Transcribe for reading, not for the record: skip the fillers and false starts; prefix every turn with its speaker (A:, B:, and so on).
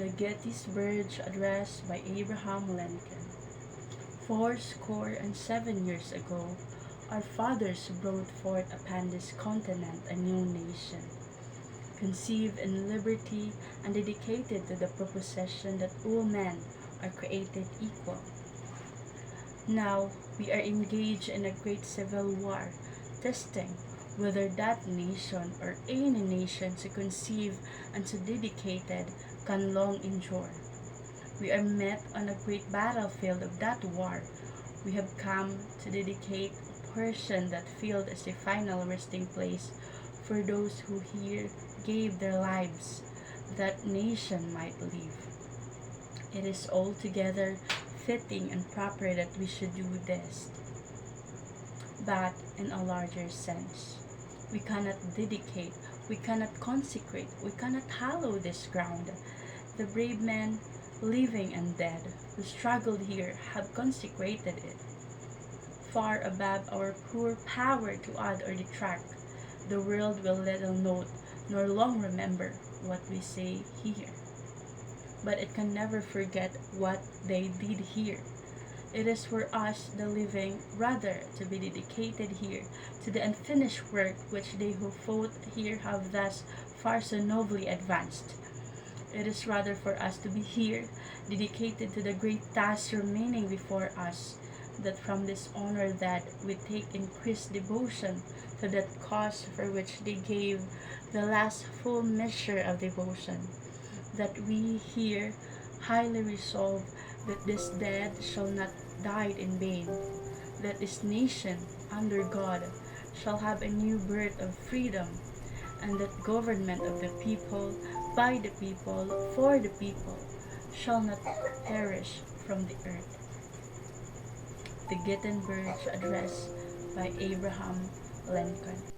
A: The Gettysburg Address by Abraham Lincoln. 7 years ago, our fathers brought forth upon this continent a new nation, conceived in liberty and dedicated to the proposition that all men are created equal. Now, we are engaged in a great civil war, testing whether that nation or any nation so conceived and so dedicated can long endure. We are met on a great battlefield of that war. We have come to dedicate a portion that field as the final resting place for those who here gave their lives that nation might live. It is altogether fitting and proper that we should do this. But in a larger sense, we cannot dedicate, we cannot consecrate, we cannot hallow this ground. The brave men, living and dead, who struggled here have consecrated it. Far above our poor power to add or detract, the world will little note nor long remember what we say here. But it can never forget what they did here. It is for us, the living, rather to be dedicated here to the unfinished work which they who fought here have thus far so nobly advanced. It is rather for us to be here, dedicated to the great task remaining before us, that from this honor that we take increased devotion to that cause for which they gave the last full measure of devotion, that we here highly resolve that this dead shall not die in vain, that this nation under God shall have a new birth of freedom, and that government of the people, by the people, for the people, shall not perish from the earth. The Gettysburg Address by Abraham Lincoln.